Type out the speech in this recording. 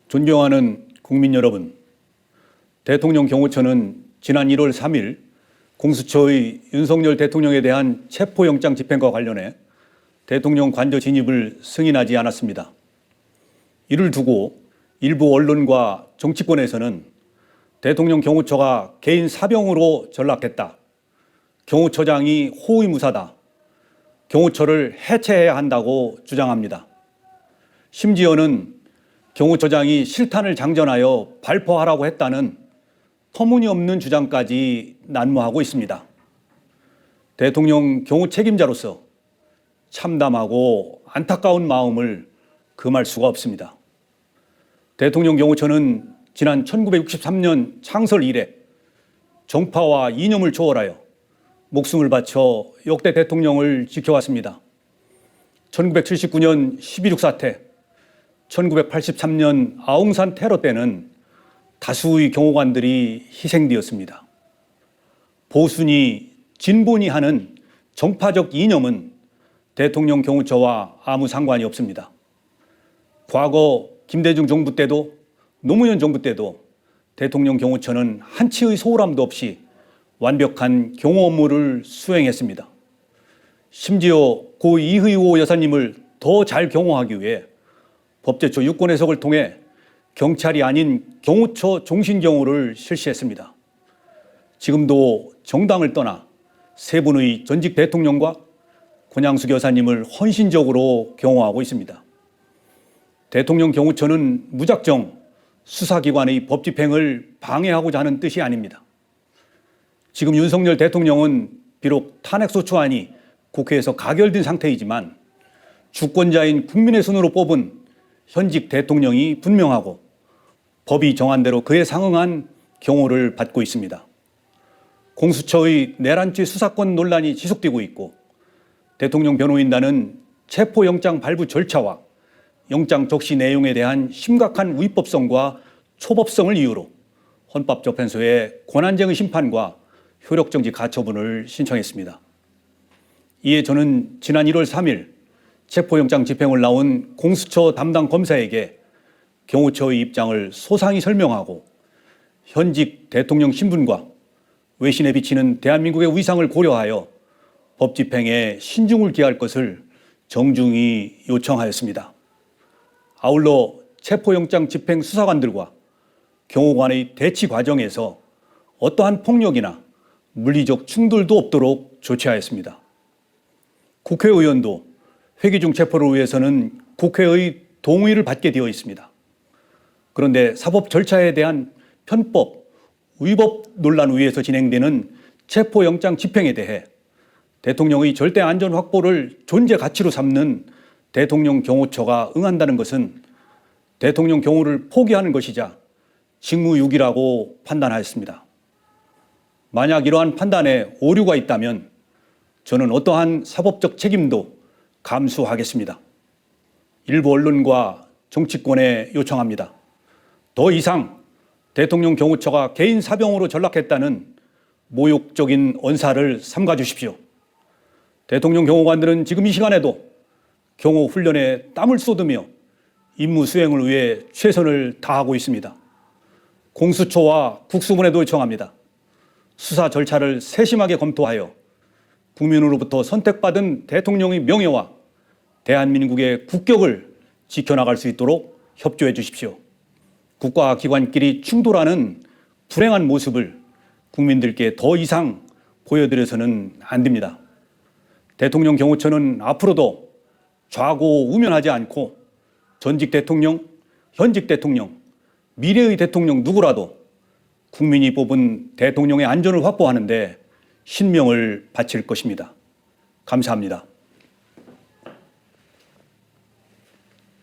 존경하는 국민 여러분, 대통령 경호처는 지난 1월 3일 공수처의 윤석열 대통령에 대한 체포영장 집행과 관련해 대통령 관저 진입을 승인하지 않았습니다. 이를 두고 일부 언론과 정치권에서는 대통령 경호처가 개인 사병으로 전락했다, 경호처장이 호위무사다, 경호처를 해체해야 한다고 주장합니다. 심지어는 경호처장이 실탄을 장전하여 발포하라고 했다는 터무니없는 주장까지 난무하고 있습니다. 대통령 경호 책임자로서 참담하고 안타까운 마음을 금할 수가 없습니다. 대통령 경호처는 지난 1963년 창설 이래 정파와 이념을 초월하여 목숨을 바쳐 역대 대통령을 지켜왔습니다. 1979년 12.6 사태, 1983년 아웅산 테러 때는 다수의 경호관들이 희생되었습니다. 보수니 진보니 하는 정파적 이념은 대통령 경호처와 아무 상관이 없습니다. 과거 김대중 정부 때도 노무현 정부 때도 대통령 경호처는 한치의 소홀함도 없이 완벽한 경호 업무를 수행했습니다. 심지어 고 이의호 여사님을 더 잘 경호하기 위해 법제처 유권 해석을 통해 경찰이 아닌 경호처 종신경호를 실시했습니다. 지금도 정당을 떠나 세 분의 전직 대통령과 권양숙 여사님을 헌신적으로 경호하고 있습니다. 대통령 경호처는 무작정 수사기관의 법 집행을 방해하고자 하는 뜻이 아닙니다. 지금 윤석열 대통령은 비록 탄핵소추안이 국회에서 가결된 상태이지만 주권자인 국민의 손으로 뽑은 현직 대통령이 분명하고 법이 정한 대로 그에 상응한 경호를 받고 있습니다. 공수처의 내란죄 수사권 논란이 지속되고 있고 대통령 변호인단은 체포영장 발부 절차와 영장 적시 내용에 대한 심각한 위법성과 초법성을 이유로 헌법재판소에 권한쟁의 심판과 효력정지 가처분을 신청했습니다. 이에 저는 지난 1월 3일 체포영장 집행을 나온 공수처 담당 검사에게 경호처의 입장을 소상히 설명하고 현직 대통령 신분과 외신에 비치는 대한민국의 위상을 고려하여 법 집행에 신중을 기할 것을 정중히 요청하였습니다. 아울러 체포영장 집행 수사관들과 경호관의 대치 과정에서 어떠한 폭력이나 물리적 충돌도 없도록 조치하였습니다. 국회의원도 회기 중 체포를 위해서는 국회의 동의를 받게 되어 있습니다. 그런데 사법 절차에 대한 편법, 위법 논란 위에서 진행되는 체포영장 집행에 대해 대통령의 절대 안전 확보를 존재 가치로 삼는 대통령 경호처가 응한다는 것은 대통령 경호를 포기하는 것이자 직무유기라고 판단하였습니다. 만약 이러한 판단에 오류가 있다면 저는 어떠한 사법적 책임도 감수하겠습니다. 일부 언론과 정치권에 요청합니다. 더 이상 대통령 경호처가 개인 사병으로 전락했다는 모욕적인 언사를 삼가 주십시오. 대통령 경호관들은 지금 이 시간에도 경호 훈련에 땀을 쏟으며 임무 수행을 위해 최선을 다하고 있습니다. 공수처와 국수본에도 요청합니다. 수사 절차를 세심하게 검토하여 국민으로부터 선택받은 대통령의 명예와 대한민국의 국격을 지켜나갈 수 있도록 협조해 주십시오. 국가 기관끼리 충돌하는 불행한 모습을 국민들께 더 이상 보여드려서는 안 됩니다. 대통령 경호처는 앞으로도 좌고우면하지 않고 전직 대통령, 현직 대통령, 미래의 대통령 누구라도 국민이 뽑은 대통령의 안전을 확보하는 데 신명을 바칠 것입니다. 감사합니다.